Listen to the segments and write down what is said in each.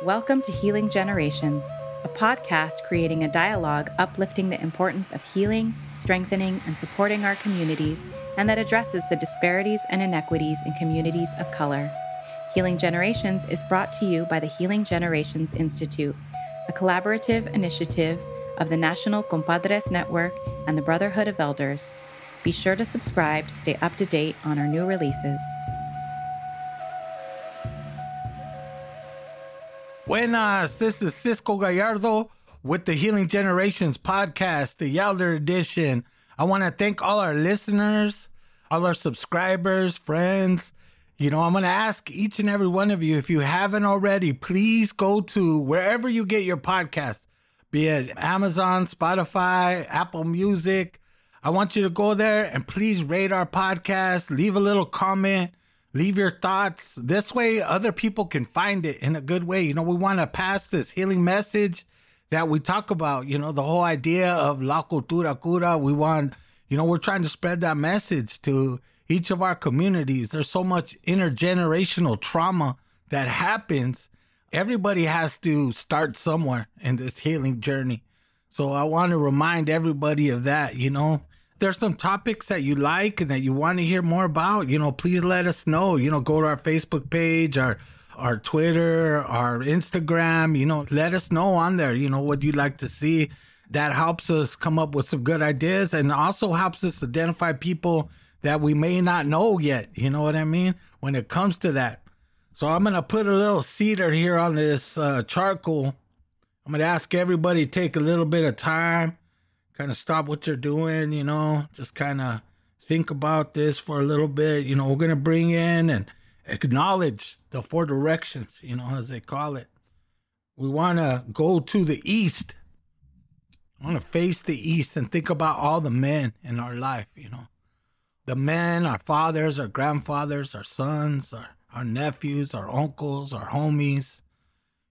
Welcome to Healing Generations, a podcast creating a dialogue uplifting the importance of healing, strengthening, and supporting our communities, and that addresses the disparities and inequities in communities of color. Healing Generations is brought to you by the Healing Generations Institute, a collaborative initiative of the National Compadres Network and the Brotherhood of Yelders. Be sure to subscribe to stay up to date on our new releases. Buenas, this is Cisco Gallardo with the Healing Generations podcast, the Yelder edition. I want to thank all our listeners, all our subscribers, friends. I'm going to ask each and every one of you, if you haven't already, please go to wherever you get your podcasts, be it Amazon, Spotify, Apple Music. I want you to go there and please rate our podcast, leave a little comment. Leave your thoughts. This way, other people can find it in a good way. We want to pass this healing message that we talk about, the whole idea of La Cultura Cura. We're trying to spread that message to each of our communities. There's so much intergenerational trauma that happens. Everybody has to start somewhere in this healing journey. So I want to remind everybody of that, There's some topics that you like and that you want to hear more about, please let us know. Go to our Facebook page, our Twitter, our Instagram, let us know on there, what you'd like to see. That helps us come up with some good ideas and also helps us identify people that we may not know yet. You know what I mean? When it comes to that. So I'm going to put a little cedar here on this charcoal. I'm going to ask everybody to take a little bit of time. Kind of stop what you're doing, just kind of think about this for a little bit. We're going to bring in and acknowledge the four directions, as they call it. We want to go to the east. I want to face the east and think about all the men in our life, The men, our fathers, our grandfathers, our sons, our nephews, our uncles, our homies.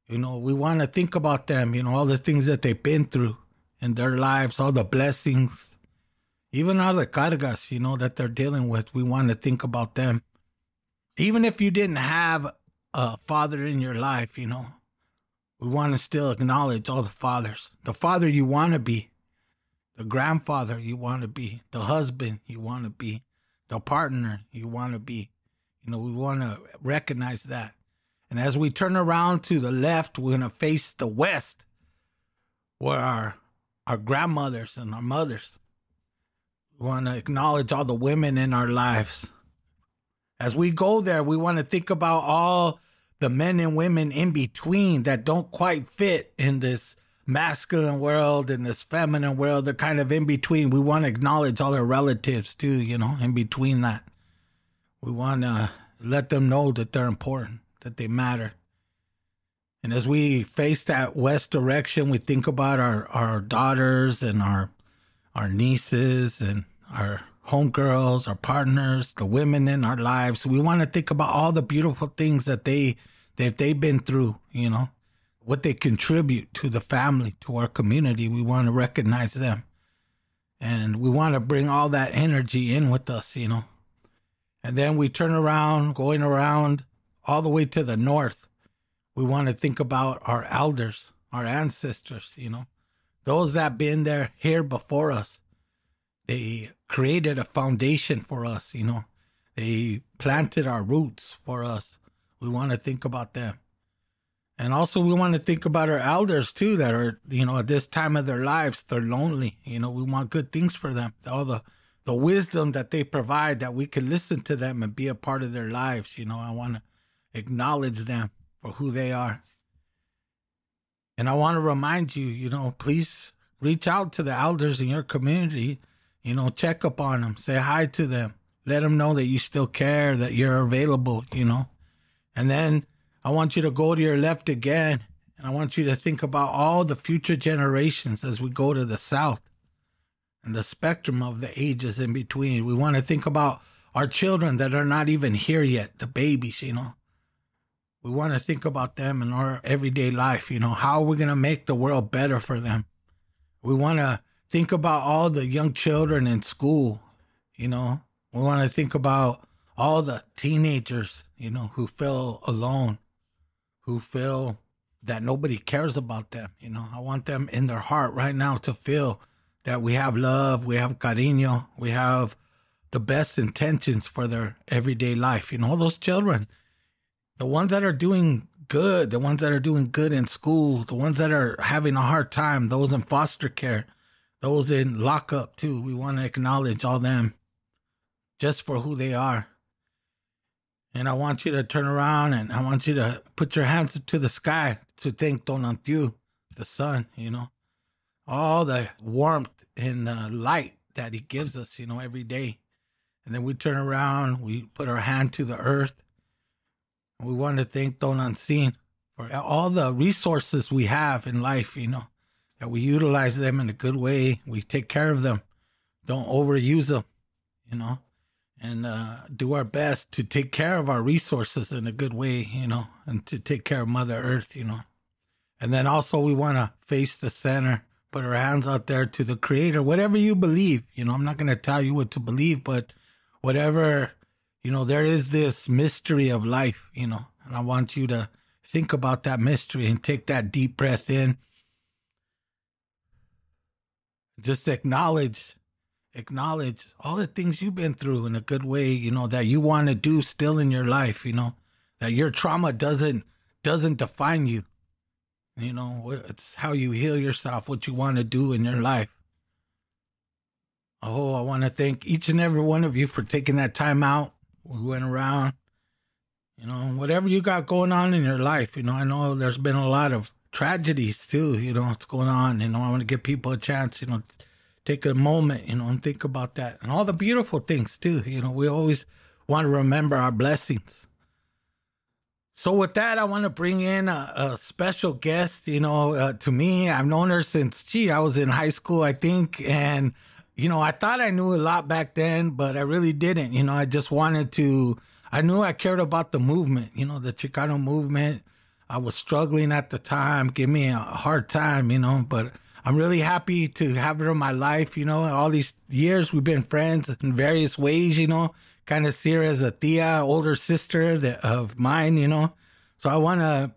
We want to think about them, all the things that they've been through in their lives, all the blessings, even all the cargas, that they're dealing with. We want to think about them. Even if you didn't have a father in your life, we want to still acknowledge all the fathers. The father you want to be, the grandfather you want to be, the husband you want to be, the partner you want to be. We want to recognize that. And as we turn around to the left, we're going to face the west, where our grandmothers and our mothers. We want to acknowledge all the women in our lives. As we go there, we want to think about all the men and women in between that don't quite fit in this masculine world, in this feminine world. They're kind of in between. We want to acknowledge all their relatives too, in between that. We want to let them know that they're important, that they matter. And as we face that west direction, we think about our daughters and our nieces and our homegirls, our partners, the women in our lives. We want to think about all the beautiful things that they've been through, what they contribute to the family, to our community. We want to recognize them. And we want to bring all that energy in with us, And then we turn around, going around all the way to the north. We want to think about our elders, our ancestors, those that been there here before us. They created a foundation for us, They planted our roots for us. We want to think about them. And also we want to think about our elders too that are, at this time of their lives, they're lonely. We want good things for them. All the wisdom that they provide, that we can listen to them and be a part of their lives. I want to acknowledge them for who they are. And I want to remind you, please reach out to the elders in your community, check up on them, say hi to them, let them know that you still care, that you're available, And then I want you to go to your left again, and I want you to think about all the future generations as we go to the south and the spectrum of the ages in between. We want to think about our children that are not even here yet, the babies, We want to think about them in our everyday life, how are we going to make the world better for them? We want to think about all the young children in school, We want to think about all the teenagers, who feel alone, who feel that nobody cares about them. You know, I want them in their heart right now to feel that we have love, we have cariño, we have the best intentions for their everyday life. You know, all those children, the ones that are doing good, the ones that are doing good in school, the ones that are having a hard time, those in foster care, those in lockup too. We want to acknowledge all them just for who they are. And I want you to turn around and I want you to put your hands up to the sky to thank Tonantiu, the sun, you know, all the warmth and light that he gives us, you know, every day. And then we turn around, we put our hand to the earth. We want to thank Tonantzin for all the resources we have in life, you know, that we utilize them in a good way. We take care of them. Don't overuse them, you know, and do our best to take care of our resources in a good way, you know, and to take care of Mother Earth, you know. And then also we want to face the center, put our hands out there to the Creator, whatever you believe. You know, I'm not going to tell you what to believe, but whatever, you know, there is this mystery of life, you know, and I want you to think about that mystery and take that deep breath in. Just acknowledge all the things you've been through in a good way, you know, that you want to do still in your life, you know, that your trauma doesn't define you. You know, it's how you heal yourself, what you want to do in your life. Oh, I want to thank each and every one of you for taking that time out. We went around, you know, whatever you got going on in your life. You know, I know there's been a lot of tragedies too, you know, what's going on. You know, I want to give people a chance, you know, take a moment, you know, and think about that. And all the beautiful things too. You know, we always want to remember our blessings. So with that, I want to bring in a special guest, you know, to me. I've known her since, I was in high school, I think. And, you know, I thought I knew a lot back then, but I really didn't. You know, I just wanted to, I knew I cared about the movement, you know, the Chicano movement. I was struggling at the time, give me a hard time, you know, but I'm really happy to have her in my life. You know, all these years we've been friends in various ways, you know, kind of see her as a tia, older sister of mine, you know. So I want to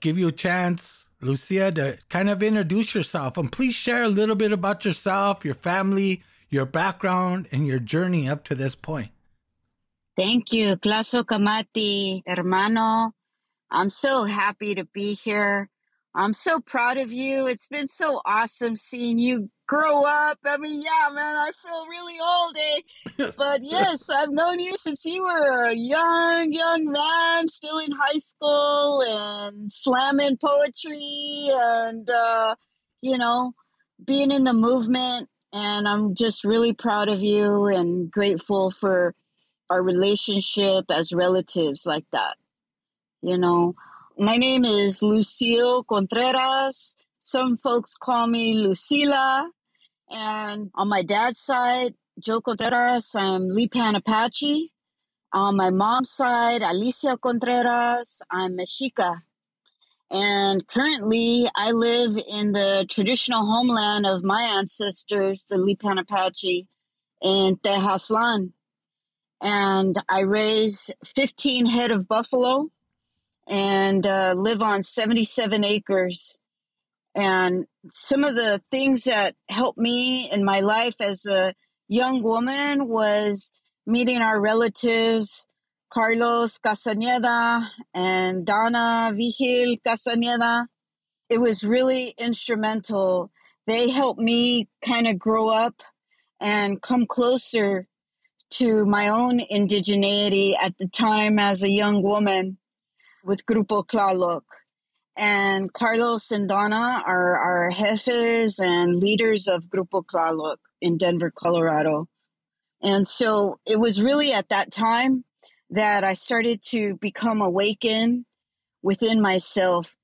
give you a chance, Lucia, to kind of introduce yourself. And please share a little bit about yourself, your family, your background, and your journey up to this point. Thank you. Claso Kamati, hermano. I'm so happy to be here. I'm so proud of you. It's been so awesome seeing you grow up. I mean, yeah, man, I feel really old, eh? But yes, I've known you since you were a young man, still in high school and slamming poetry and, you know, being in the movement. And I'm just really proud of you and grateful for our relationship as relatives like that. You know, my name is Lucille Contreras. Some folks call me Lucila. And on my dad's side, Joe Contreras, I'm Lipan Apache. On my mom's side, Alicia Contreras, I'm Mexica. And currently, I live in the traditional homeland of my ancestors, the Lipan Apache, in Tejaslan. And I raise 15 head of buffalo and live on 77 acres. And some of the things that helped me in my life as a young woman was meeting our relatives, Carlos Castañeda and Donna Vigil Castañeda. It was really instrumental. They helped me kind of grow up and come closer to my own indigeneity at the time as a young woman with Grupo Tlaloc. And Carlos and Donna are our jefes and leaders of Grupo Tlaloc in Denver, Colorado. And so it was really at that time that I started to become awakened within myself.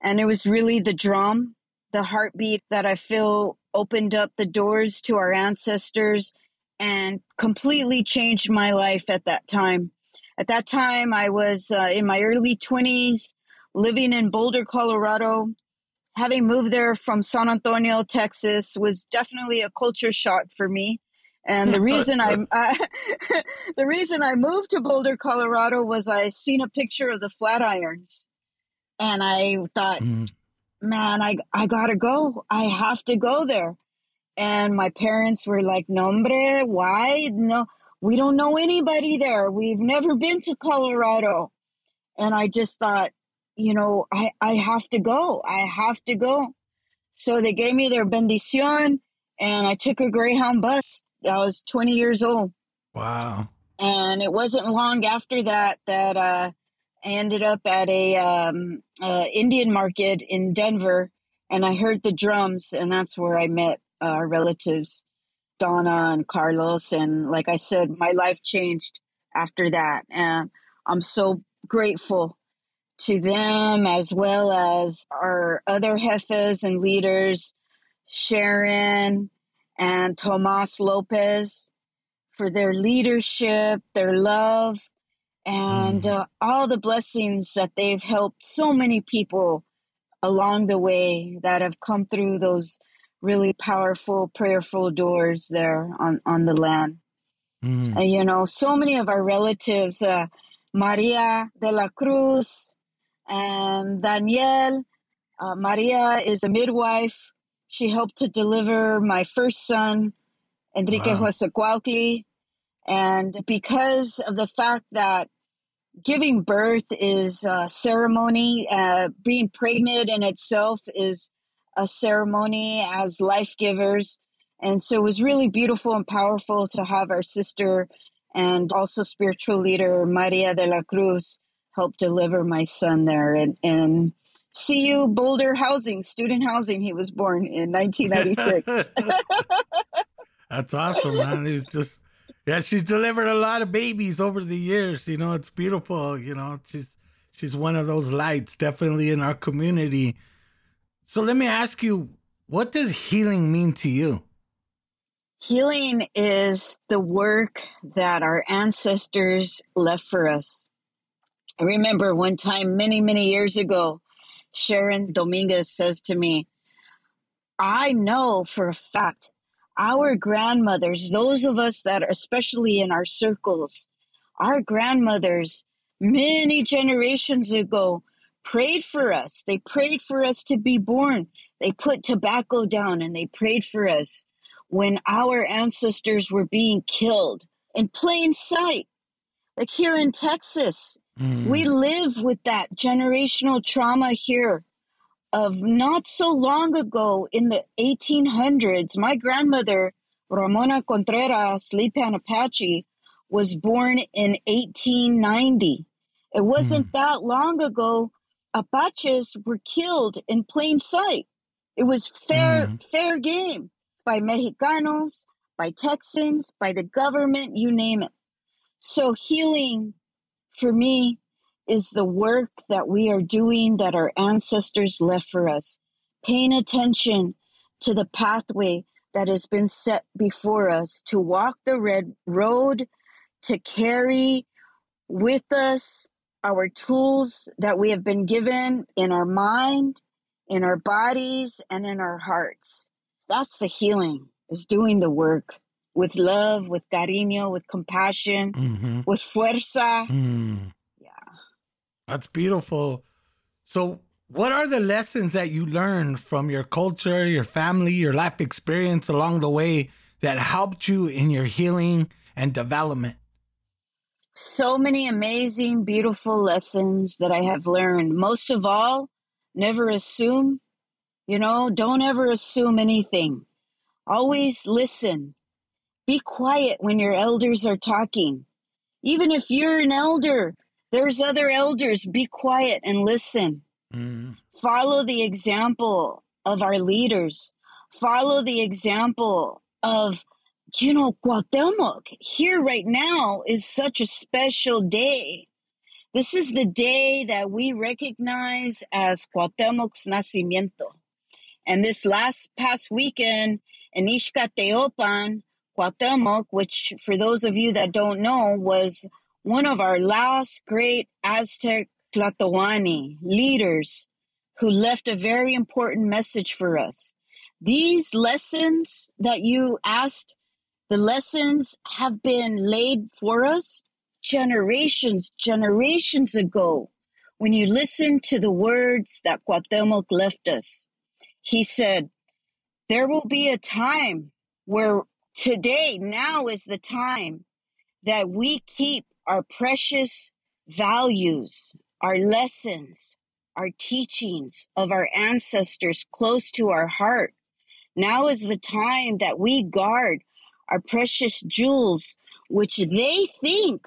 And it was really the drum, the heartbeat that I feel opened up the doors to our ancestors and completely changed my life at that time. At that time, I was in my early 20s, living in Boulder, Colorado. Having moved there from San Antonio, Texas, was definitely a culture shock for me. And the reason the reason I moved to Boulder, Colorado, was I seen a picture of the Flatirons. And I thought, man, I gotta go. I have to go there. And my parents were like, no, hombre, why? No, we don't know anybody there. We've never been to Colorado. And I just thought, I have to go. I have to go. So they gave me their bendición, and I took a Greyhound bus. I was 20 years old. Wow. And it wasn't long after that I ended up at a Indian market in Denver, and I heard the drums, and that's where I met our relatives, Donna and Carlos. And like I said, my life changed after that. And I'm so grateful to them, as well as our other jefes and leaders, Sharon and Tomas Lopez, for their leadership, their love, and all the blessings that they've helped so many people along the way that have come through those really powerful, prayerful doors there on the land. So many of our relatives, Maria de la Cruz and Danielle. Maria is a midwife. She helped to deliver my first son, Enrique Jose Cuauhtli. And because of the fact that giving birth is a ceremony, being pregnant in itself is a ceremony as life givers. And so it was really beautiful and powerful to have our sister and also spiritual leader, Maria de la Cruz, help deliver my son there. And CU Boulder Housing, student housing, he was born in 1996. That's awesome, man. It's just, she's delivered a lot of babies over the years. It's beautiful. She's one of those lights, definitely in our community. So let me ask you, what does healing mean to you? Healing is the work that our ancestors left for us. I remember one time, many, many years ago, Sharon Dominguez says to me, I know for a fact our grandmothers, those of us that are especially in our circles, our grandmothers many generations ago prayed for us. They prayed for us to be born. They put tobacco down and they prayed for us when our ancestors were being killed in plain sight. Like here in Texas, we live with that generational trauma here of not so long ago in the 1800s. My grandmother, Ramona Contreras, Lipan Apache, was born in 1890. It wasn't that long ago. Apaches were killed in plain sight. It was fair game by Mexicanos, by Texans, by the government, you name it. So healing for me is the work that we are doing that our ancestors left for us. Paying attention to the pathway that has been set before us, to walk the red road, to carry with us our tools that we have been given in our mind, in our bodies, and in our hearts. That's the healing, is doing the work with love, with cariño, with compassion, with fuerza. Yeah. That's beautiful. So what are the lessons that you learned from your culture, your family, your life experience along the way that helped you in your healing and development? So many amazing, beautiful lessons that I have learned. Most of all, never assume. Don't ever assume anything. Always listen. Be quiet when your elders are talking. Even if you're an elder, there's other elders. Be quiet and listen. Follow the example of our leaders. Follow the example of, Cuauhtémoc. Here right now is such a special day. This is the day that we recognize as Cuauhtémoc's nacimiento. And this past weekend in Ixcateopan, Cuauhtémoc, which for those of you that don't know, was one of our last great Aztec Tlatoani leaders who left a very important message for us. These lessons that you asked, the lessons have been laid for us generations ago. when you listen to the words that Cuauhtemoc left us, he said, there will be a time where today, now is the time that we keep our precious values, our lessons, our teachings of our ancestors close to our heart. Now is the time that we guard our precious jewels, which they think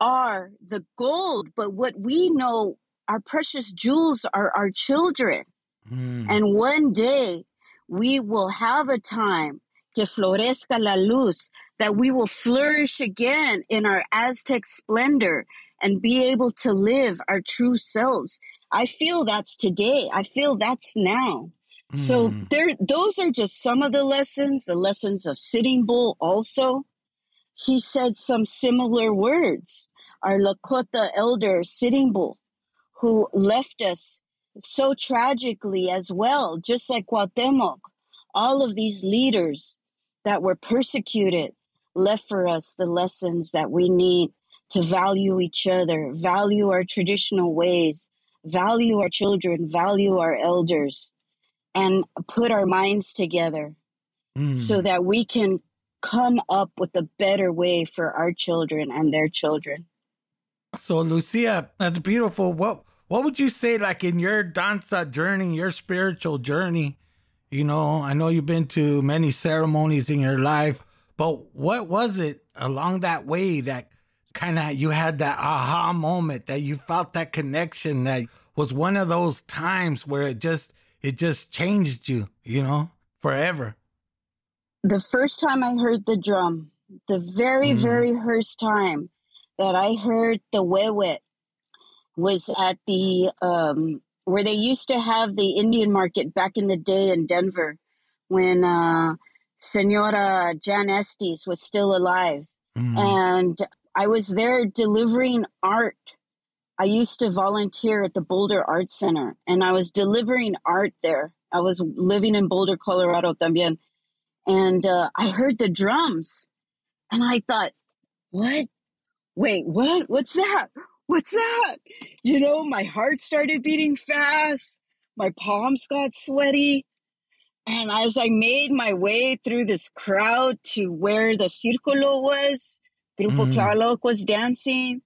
are the gold, but what we know, our precious jewels are our children. And one day we will have a time que florezca la luz, that we will flourish again in our Aztec splendor and be able to live our true selves. I feel that's today. I feel that's now. So those are just some of the lessons of Sitting Bull also. He said some similar words. Our Lakota elder, Sitting Bull, who left us so tragically as well, just like Cuauhtemoc. All of these leaders that were persecuted left for us the lessons that we need to value each other, value our traditional ways, value our children, value our elders, and put our minds together so that we can come up with a better way for our children and their children. So, Lucia, that's beautiful. What would you say, like, in your danza journey, your spiritual journey? You know, I know you've been to many ceremonies in your life, but what was it along that way that kind of you had that aha moment, that you felt that connection, that was one of those times where it just changed you, you know, forever? The first time I heard the drum, the very, very first time that I heard the wewet was at the, where they used to have the Indian market back in the day in Denver when Senora Jan Estes was still alive. And I was there delivering art. I used to volunteer at the Boulder Art Center, and I was delivering art there. I was living in Boulder, Colorado también. And I heard the drums, and I thought, what? Wait, what? What's that? What's that? You know, my heart started beating fast. My palms got sweaty. And as I made my way through this crowd to where the Círculo was, Grupo Tlaloc was dancing,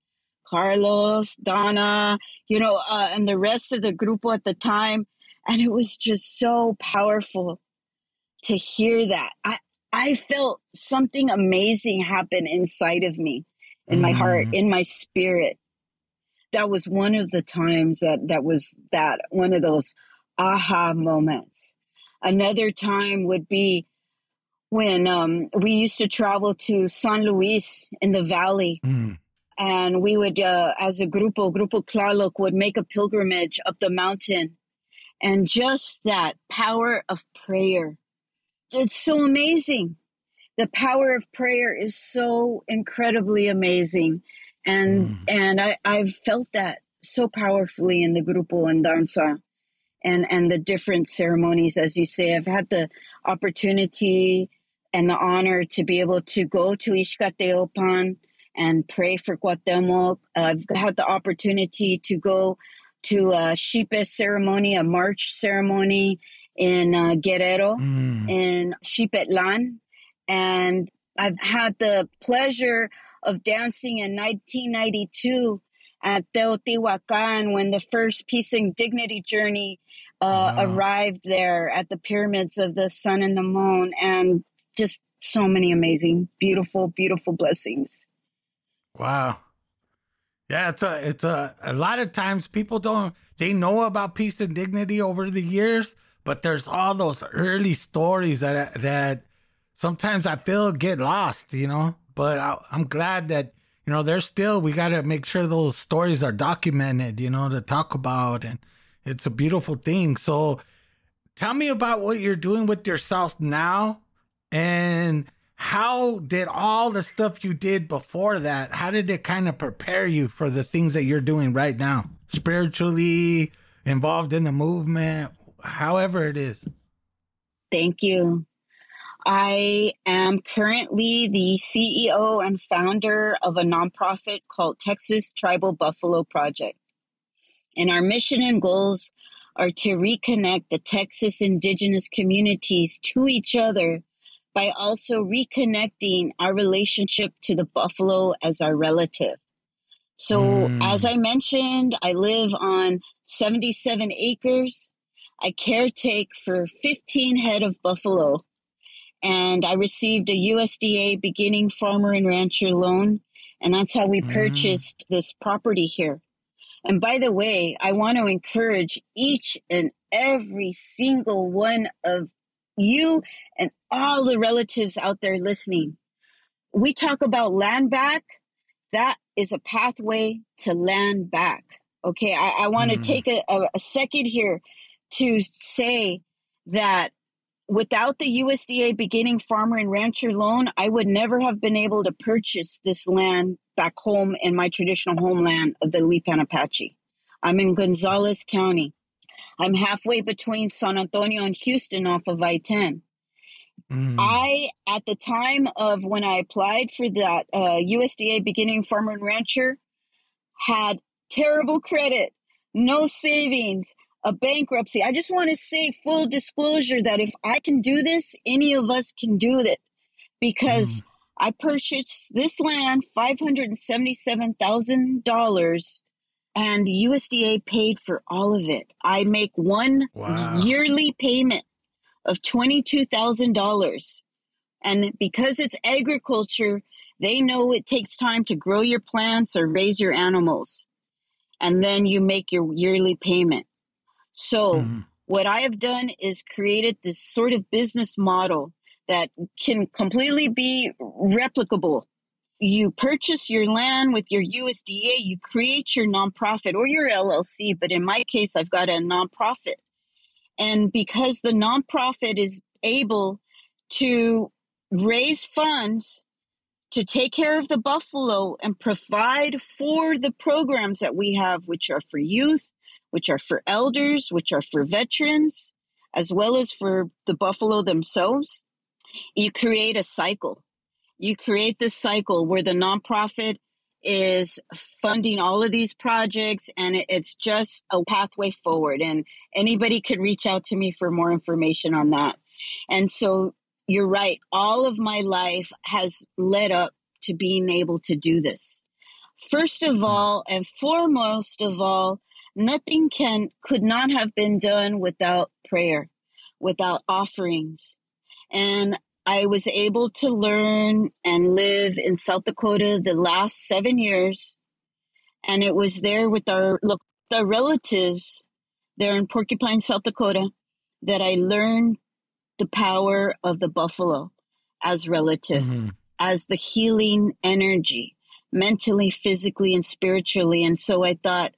Carlos, Donna, you know, and the rest of the grupo at the time. And it was just so powerful to hear that. I felt something amazing happen inside of me, in my heart, in my spirit. That was one of the times that was one of those aha moments. Another time would be when we used to travel to San Luis in the valley. And we would, as a Grupo Tlaloc, would make a pilgrimage up the mountain. And just that power of prayer. It's so amazing. The power of prayer is so incredibly amazing. And I've felt that so powerfully in the Grupo and Danza and the different ceremonies, as you say. I've had the opportunity and the honor to be able to go to Ixcateopan and pray for Cuauhtemoc. I've had the opportunity to go to a Xipe ceremony, a march ceremony in Guerrero, in Xipetlan. And I've had the pleasure of dancing in 1992 at Teotihuacan when the first Peace and Dignity journey arrived there at the pyramids of the sun and the moon. And just so many amazing, beautiful, beautiful blessings. Wow. Yeah, it's a lot of times people they know about Peace and Dignity over the years, but there's all those early stories that sometimes I feel get lost, you know, but I'm glad that, you know, we got to make sure those stories are documented, you know, to talk about, and it's a beautiful thing. So tell me about what you're doing with yourself now, and how did all the stuff you did before that, how did it kind of prepare you for the things that you're doing right now? Spiritually, involved in the movement, however it is. Thank you. I am currently the CEO and founder of a nonprofit called Texas Tribal Buffalo Project. And our mission and goals are to reconnect the Texas indigenous communities to each other by also reconnecting our relationship to the buffalo as our relative. So, as I mentioned, I live on 77 acres. I caretake for 15 head of buffalo, and I received a USDA beginning farmer and rancher loan, and that's how we purchased this property here. And by the way, I want to encourage each and every single one of you and all the relatives out there listening. We talk about land back. That is a pathway to land back. Okay, I want to take a second here to say that without the USDA beginning farmer and rancher loan, I would never have been able to purchase this land back home in my traditional homeland of the Lipan Apache. I'm in Gonzales County. I'm halfway between San Antonio and Houston off of I-10. I, at the time of when I applied for that USDA beginning farmer and rancher, had terrible credit, no savings, a bankruptcy. I just want to say full disclosure that if I can do this, any of us can do it, because I purchased this land, $577,000, and the USDA paid for all of it. I make one yearly payment of $22,000. And because it's agriculture, they know it takes time to grow your plants or raise your animals. And then you make your yearly payment. So what I have done is created this sort of business model that can completely be replicable. You purchase your land with your USDA, you create your nonprofit or your LLC, but in my case, I've got a nonprofit. And because the nonprofit is able to raise funds to take care of the buffalo and provide for the programs that we have, which are for youth, which are for elders, which are for veterans, as well as for the buffalo themselves, you create a cycle. You create this cycle where the nonprofit is funding all of these projects, and it's just a pathway forward. And anybody could reach out to me for more information on that. And so you're right. All of my life has led up to being able to do this. First of all, and foremost of all, nothing could not have been done without prayer, without offerings. And I was able to learn and live in South Dakota the last 7 years. And it was there with our relatives there in Porcupine, South Dakota, that I learned the power of the buffalo as relative, as the healing energy, mentally, physically, and spiritually. And so I thought,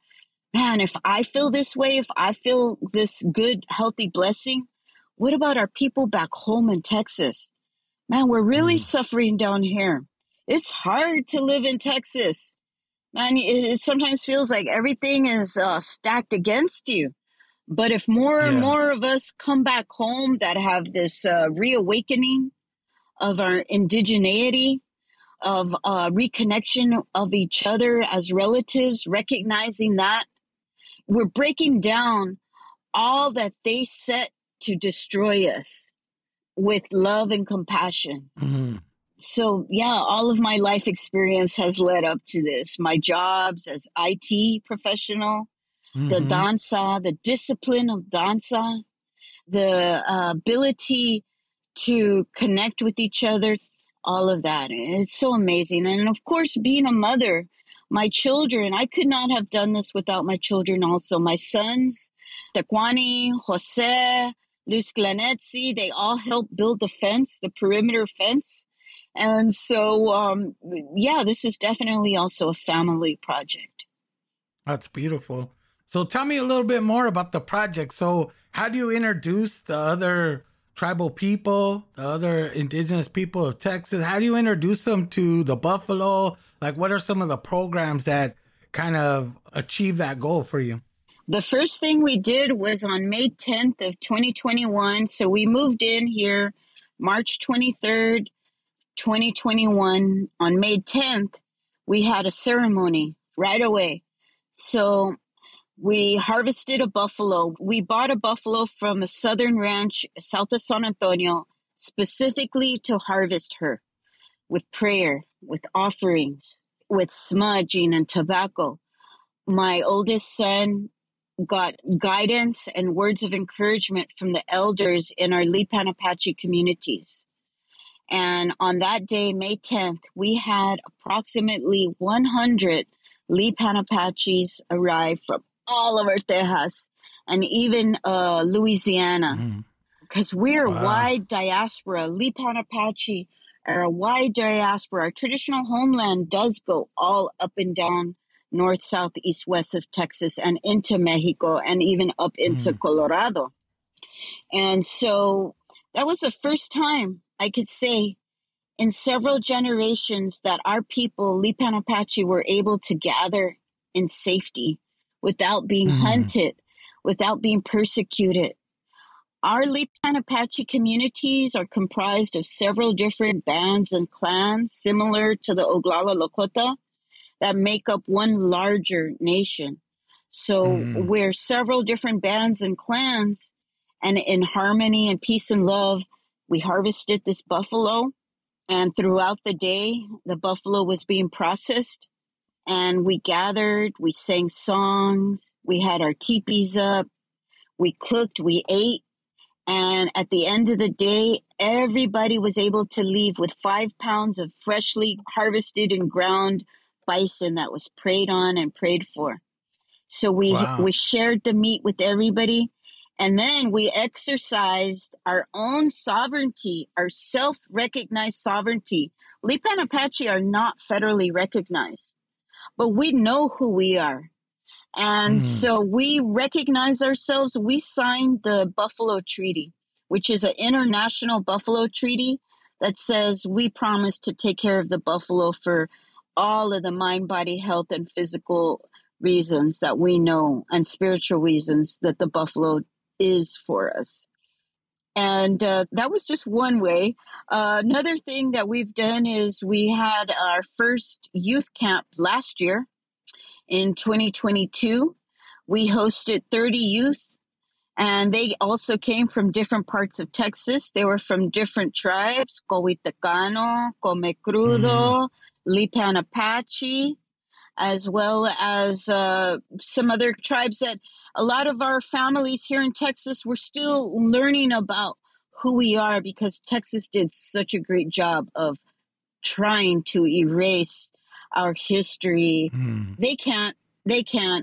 man, if I feel this way, if I feel this good, healthy blessing, what about our people back home in Texas? Man, we're really suffering down here. It's hard to live in Texas. Man, it sometimes feels like everything is stacked against you. But if more and more of us come back home that have this reawakening of our indigeneity, of reconnection of each other as relatives, recognizing that, we're breaking down all that they set to destroy us with love and compassion. So, yeah, all of my life experience has led up to this. My jobs as IT professional, the danza, the discipline of danza, the ability to connect with each other, all of that. It's so amazing. And of course, being a mother, my children, I could not have done this without my children also. My sons, Tequani, Jose, Luz Glanetzi, they all helped build the fence, the perimeter fence. And so, this is definitely also a family project. That's beautiful. So tell me a little bit more about the project. So how do you introduce the other tribal people, the other indigenous people of Texas? How do you introduce them to the buffalo? Like, what are some of the programs that kind of achieve that goal for you? The first thing we did was on May 10th of 2021. So we moved in here March 23rd, 2021. On May 10th, we had a ceremony right away. So We harvested a buffalo. We bought a buffalo from a southern ranch south of San Antonio, specifically to harvest her with prayer, with offerings, with smudging and tobacco. My oldest son got guidance and words of encouragement from the elders in our Lipan Apache communities. And on that day, May 10th, we had approximately 100 Lipan Apaches arrive from all over Texas and even Louisiana, because we're wide diaspora. Lipan Apache are a wide diaspora. Our traditional homeland does go all up and down north, south, east, west of Texas and into Mexico and even up into Colorado. And so that was the first time I could say in several generations that our people, Lipan Apache, were able to gather in safety without being hunted, without being persecuted. Our Lipan Apache communities are comprised of several different bands and clans, similar to the Oglala Lakota, that make up one larger nation. So we're several different bands and clans, and in harmony and peace and love, we harvested this buffalo. And throughout the day, the buffalo was being processed, and we gathered, we sang songs, we had our teepees up, we cooked, we ate. And at the end of the day, everybody was able to leave with 5 pounds of freshly harvested and ground bison that was prayed on and prayed for. So we shared the meat with everybody. And then we exercised our own sovereignty, our self-recognized sovereignty. Lipan Apache are not federally recognized, but we know who we are. And so we recognize ourselves. We signed the Buffalo Treaty, which is an international buffalo treaty that says we promise to take care of the buffalo for all of the mind, body, health, and physical reasons that we know, and spiritual reasons that the buffalo is for us. And that was just one way. Another thing that we've done is we had our first youth camp last year in 2022. We hosted 30 youth, and they also came from different parts of Texas. They were from different tribes: Cohuitecano, Comecrudo, Lipan Apache, as well as some other tribes that a lot of our families here in Texas were still learning about who we are, because Texas did such a great job of trying to erase our history. They can't.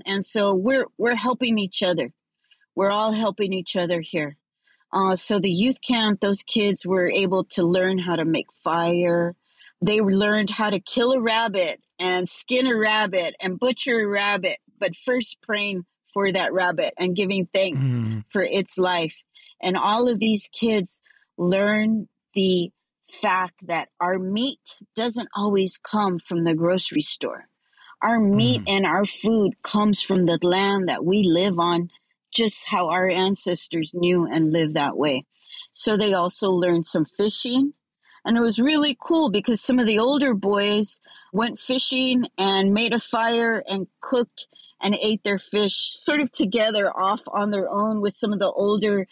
And so we're helping each other. We're all helping each other here. So the youth camp, those kids were able to learn how to make fire. They learned how to kill a rabbit and skin a rabbit and butcher a rabbit, but first praying for that rabbit and giving thanks for its life. And all of these kids learn the fact that our meat doesn't always come from the grocery store. Our meat and our food comes from the land that we live on, just how our ancestors knew and lived that way. So they also learned some fishing. And it was really cool because some of the older boys went fishing and made a fire and cooked and ate their fish sort of together off on their own with some of the older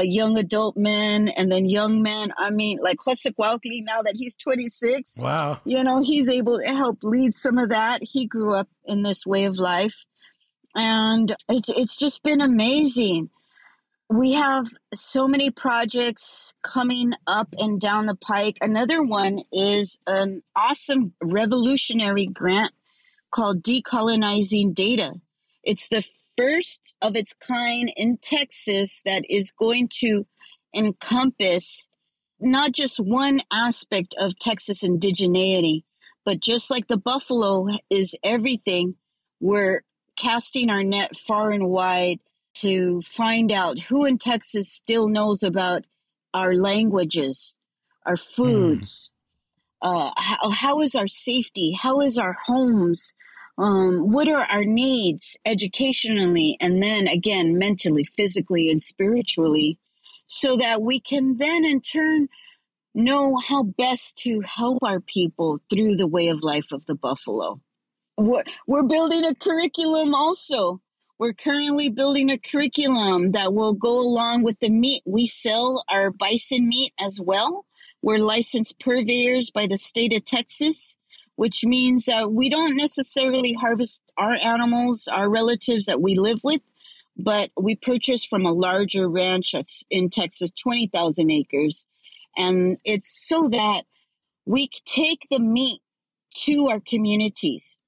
young adult men and then young men. I mean, like Jose Cuautli, now that he's 26, he's able to help lead some of that. He grew up in this way of life. And it's just been amazing. We have so many projects coming up and down the pike. Another one is an awesome revolutionary grant called Decolonizing Data. It's the first of its kind in Texas that is going to encompass not just one aspect of Texas indigeneity, but just like the buffalo is everything, we're casting our net far and wide to find out who in Texas still knows about our languages, our foods, how is our safety, how is our homes, what are our needs educationally, and then again, mentally, physically, and spiritually, so that we can then in turn know how best to help our people through the way of life of the buffalo. We're building a curriculum also. We're currently building a curriculum that will go along with the meat. We sell our bison meat as well. We're licensed purveyors by the state of Texas, which means that we don't necessarily harvest our animals, our relatives that we live with, but we purchase from a larger ranch that's in Texas, 20,000 acres. And it's so that we take the meat to our communities.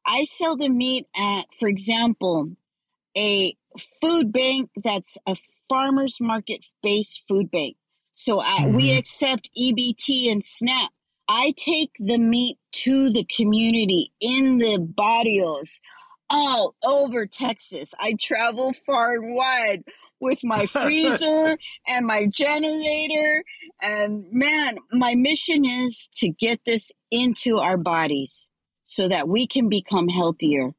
I sell the meat at, for example, a food bank that's a farmers market-based food bank. So we accept EBT and SNAP. I take the meat to the community in the barrios all over Texas. I travel far and wide with my freezer and my generator. And man, my mission is to get this into our bodies so that we can become healthier.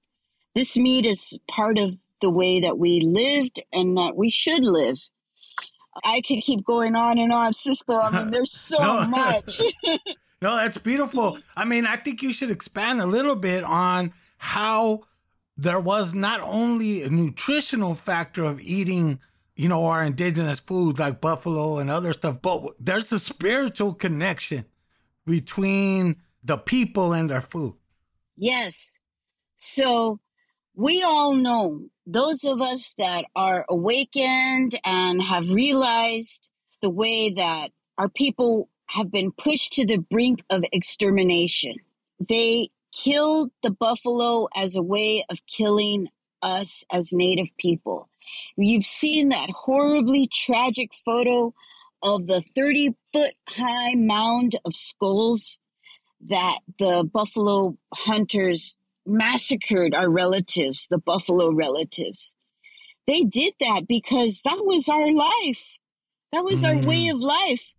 This meat is part of the way that we lived and that we should live. I could keep going on and on, Cisco. I mean, there's so much. No, that's beautiful. I mean, I think you should expand a little bit on how there was not only a nutritional factor of eating, you know, our indigenous foods like buffalo and other stuff, but there's a spiritual connection between the people and their food. Yes. So we all know, those of us that are awakened and have realized the way that our people have been pushed to the brink of extermination. They killed the buffalo as a way of killing us as Native people. You've seen that horribly tragic photo of the 30-foot high mound of skulls that the buffalo hunters massacred our relatives, the buffalo relatives. They did that because that was our life. That was our way of life.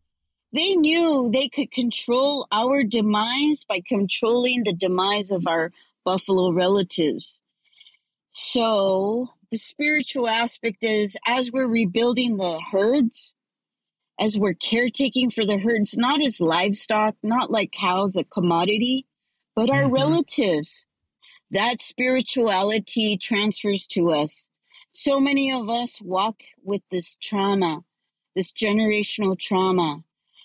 They knew they could control our demise by controlling the demise of our buffalo relatives. So the spiritual aspect is, as we're rebuilding the herds, as we're caretaking for the herds, not as livestock, not like cows, a commodity, but our relatives. That spirituality transfers to us. So many of us walk with this trauma, this generational trauma.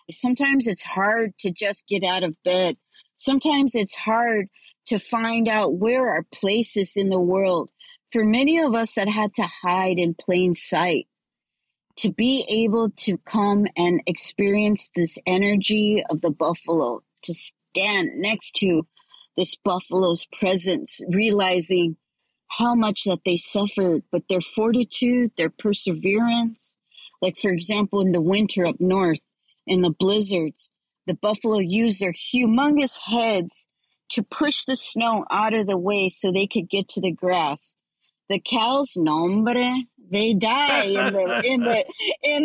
Sometimes it's hard to just get out of bed. Sometimes it's hard to find out where our place is in the world. For many of us that had to hide in plain sight, to be able to come and experience this energy of the buffalo, to stand next to this buffalo's presence, realizing how much that they suffered, but their fortitude, their perseverance. Like, for example, in the winter up north, in the blizzards, the buffalo used their humongous heads to push the snow out of the way so they could get to the grass. The cows, no hombre, they die in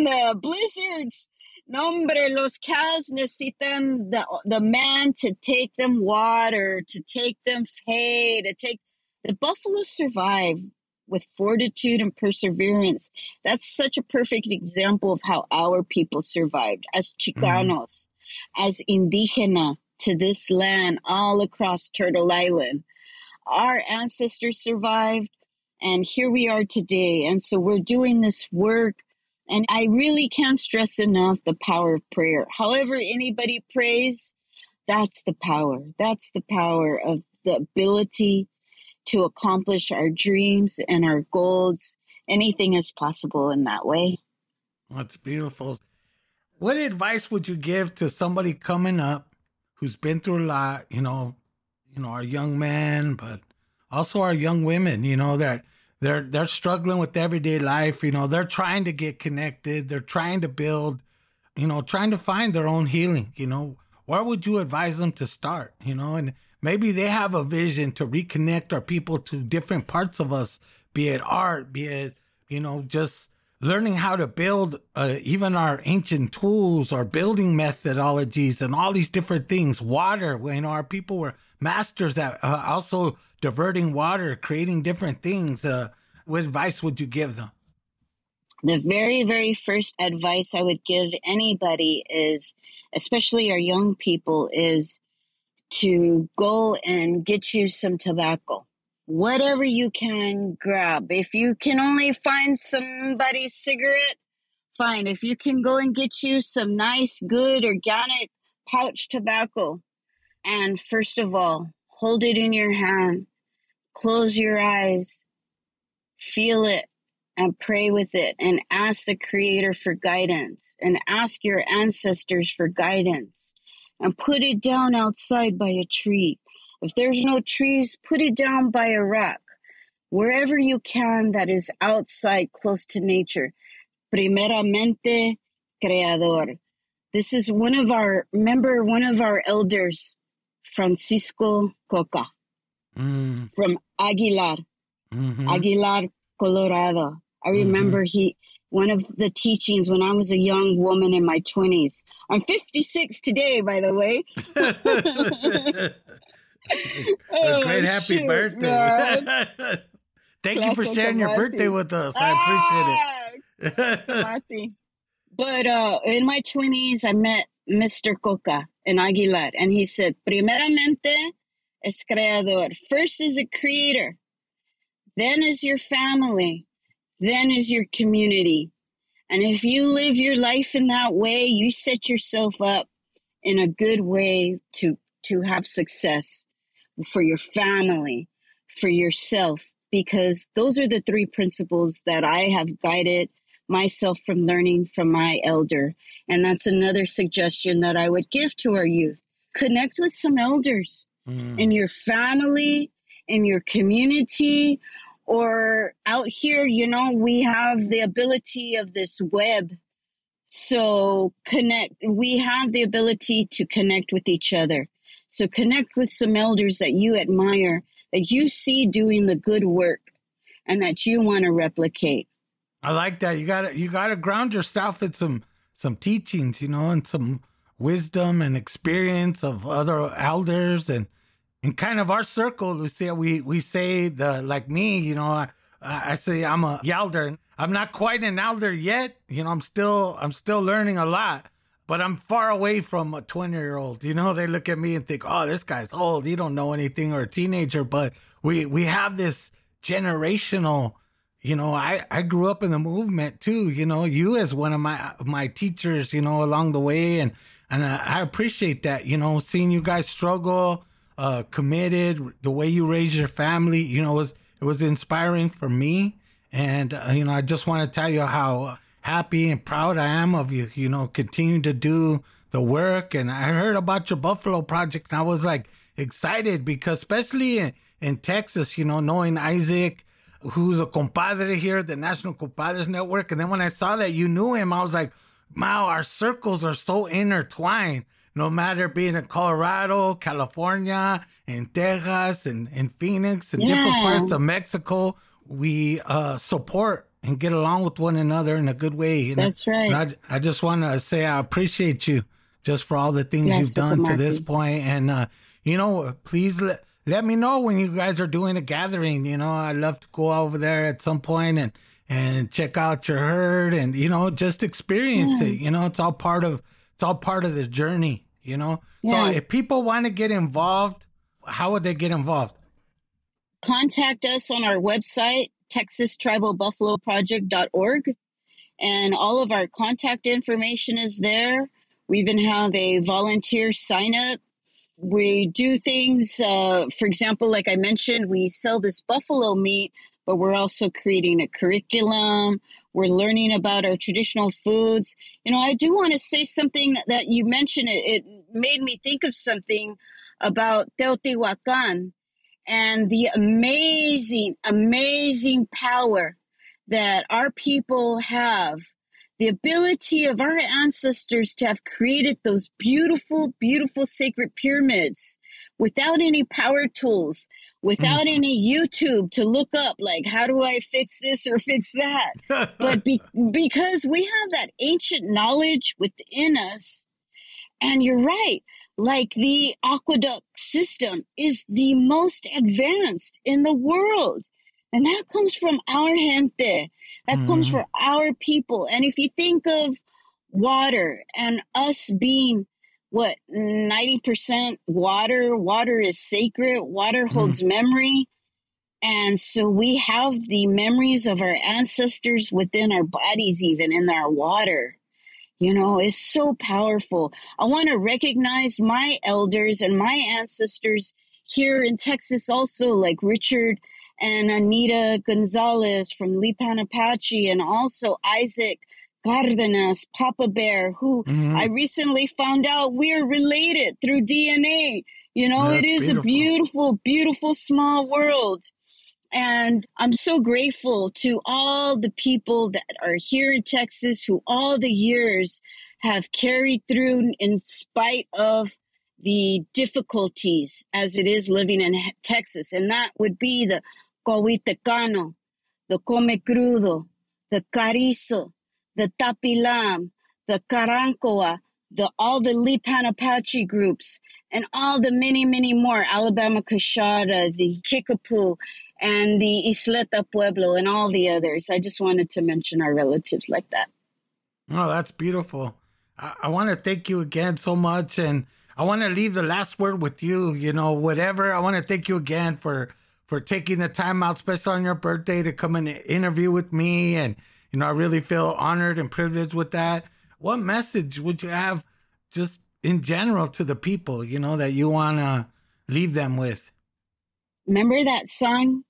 the blizzards. No hombre, los cows necesitan the man to take them water, to take them hay, the buffalo survive with fortitude and perseverance. That's such a perfect example of how our people survived as Chicanos, as indígena to this land all across Turtle Island. Our ancestors survived, and here we are today. And so we're doing this work, and I really can't stress enough the power of prayer. However anybody prays, that's the power. That's the power of the ability to accomplish our dreams and our goals. Anything is possible in that way. That's beautiful. What advice would you give to somebody coming up who's been through a lot, you know, our young men, but also our young women, you know, that they're struggling with everyday life, you know, they're trying to get connected, they're trying to build, you know, trying to find their own healing, you know, where would you advise them to start, you know, and maybe they have a vision to reconnect our people to different parts of us, be it art, be it, you know, just learning how to build even our ancient tools or building methodologies and all these different things. Water, you know, our people were masters at also diverting water, creating different things. What advice would you give them? The very, very first advice I would give anybody is, especially our young people, is to go and get you some tobacco. whatever you can grab. If you can only find somebody's cigarette, fine. If you can go and get you some nice, good, organic pouch tobacco, and first of all, hold it in your hand, close your eyes, feel it, and pray with it, and ask the Creator for guidance, and ask your ancestors for guidance, and put it down outside by a tree. If there's no trees, put it down by a rock, wherever you can that is outside, close to nature. Primeramente, Creador. This is one of our elders, Francisco Coca, from Aguilar, Aguilar, Colorado. I remember one of the teachings when I was a young woman in my 20s. I'm 56 today, by the way. A great happy birthday. Thank you for sharing your birthday with us. I appreciate it. But in my 20s, I met Mr. Coca in Aguilar, and he said, primeramente es creador. First is a creator, then is your family, then is your community. And if you live your life in that way, you set yourself up in a good way to have success for your family, for yourself, because those are the three principles that I have guided myself from learning from my elder. And that's another suggestion that I would give to our youth. Connect with some elders in your family, in your community, or out here. We have the ability of this web. So we have the ability to connect with each other. So connect with some elders that you admire, that you see doing the good work, and that you want to replicate. I like that. You gotta ground yourself in some teachings, and some wisdom and experience of other elders, and kind of our circle, Lucille. We say like me, I say I'm a Yelder. I'm not quite an elder yet. I'm still learning a lot, but I'm far away from a 20-year-old. They look at me and think, oh, this guy's old. He don't know anything, or a teenager. But we have this generational, I grew up in the movement too. You as one of my teachers, along the way. And I appreciate that, seeing you guys struggle, committed, the way you raise your family, it was inspiring for me. And, I just want to tell you how happy and proud I am of you, continue to do the work. And I heard about your Buffalo project, and I was like excited because, especially in Texas, knowing Isaac, who's a compadre here, the National Compadres Network. And then when I saw that you knew him, I was like, wow, our circles are so intertwined. No matter being in Colorado, California, in Texas, and in Phoenix, and different parts of Mexico, we support and get along with one another in a good way. That's right. And I just want to say I appreciate you just for all the things you've done to this point. And, please let me know when you guys are doing a gathering. I'd love to go over there at some point and check out your herd and, just experience it. It's all part of the journey, So if people want to get involved, how would they get involved? Contact us on our website, TexasTribalBuffaloProject.org, and all of our contact information is there. We even have a volunteer sign up. We do things, for example, like I mentioned, we sell this buffalo meat, but we're also creating a curriculum. We're learning about our traditional foods. I do want to say something that you mentioned. It made me think of something about Teotihuacan and the amazing, amazing power that our people have. The ability of our ancestors to have created those beautiful, beautiful sacred pyramids without any power tools, without any YouTube to look up, like, how do I fix this or fix that? But because we have that ancient knowledge within us, and you're right, like the aqueduct system is the most advanced in the world. And that comes from our gente. That comes from our people. And if you think of water and us being, 90% water is sacred. Water holds memory. And so we have the memories of our ancestors within our bodies, even in our water. You know, it's so powerful. I want to recognize my elders and my ancestors here in Texas also, like Richard and Anita Gonzalez from Lipan Apache, and also Isaac Cardenas, Papa Bear, who I recently found out we're related through DNA. You know, it That's is a beautiful. beautiful, beautiful small world. And I'm so grateful to all the people that are here in Texas who all the years have carried through in spite of the difficulties as it is living in Texas. And that would be the Cohuitecano, the Come Crudo, the Carizo, the Tapilam, the Carancoa, all the Lipan Apache groups, and all the many, many more, Alabama Coshada, the Kickapoo, and the Isleta Pueblo, and all the others. I just wanted to mention our relatives like that. Oh, that's beautiful. I want to thank you again so much. And I want to leave the last word with you, you know, whatever. I want to thank you again for taking the time out, especially on your birthday, to come and interview with me. And, you know, I really feel honored and privileged with that. What message would you have just in general to the people, you know, that you want to leave them with? Remember that song?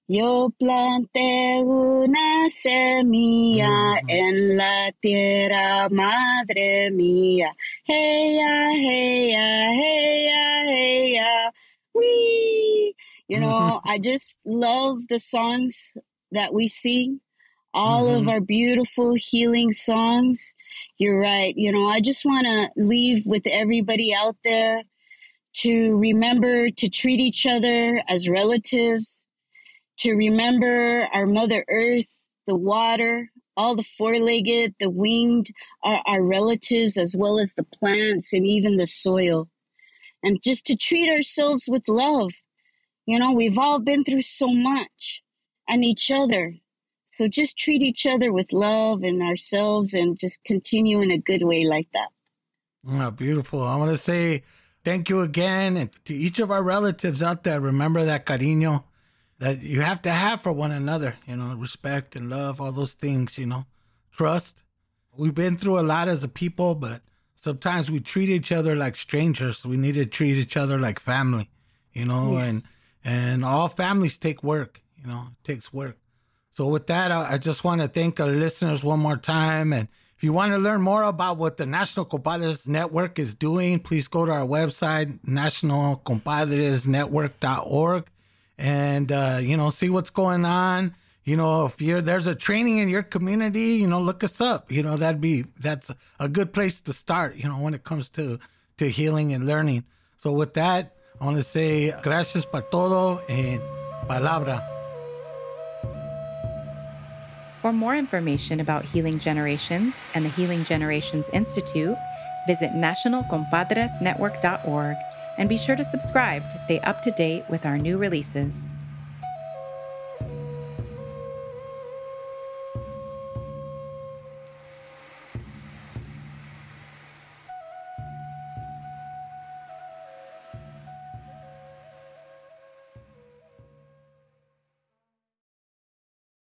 Yo planté una semilla en la tierra, madre mía. Hey ya, hey ya, hey ya, hey ya. Wee! You know, I just love the songs that we sing. All of our beautiful healing songs. You're right. You know, I just want to leave with everybody out there to remember to treat each other as relatives, to remember our Mother Earth, the water, all the four-legged, the winged, our relatives, as well as the plants and even the soil. And just to treat ourselves with love. You know, we've all been through so much, and each other. So just treat each other with love and ourselves, and just continue in a good way like that. Oh, beautiful. I want to say thank you again. And to each of our relatives out there, remember that cariño that you have to have for one another, you know, respect and love, all those things, you know, trust. We've been through a lot as a people, but sometimes we treat each other like strangers. We need to treat each other like family, you know, and all families take work, you know, it takes work. So with that, I just want to thank our listeners one more time. And if you want to learn more about what the National Compadres Network is doing, please go to our website, nationalcompadresnetwork.org. And, you know, see what's going on. You know, if there's a training in your community, you know, look us up. You know, that's a good place to start, you know, when it comes to healing and learning. So with that, I want to say gracias por todo en palabra. For more information about Healing Generations and the Healing Generations Institute, visit nationalcompadresnetwork.org and be sure to subscribe to stay up to date with our new releases.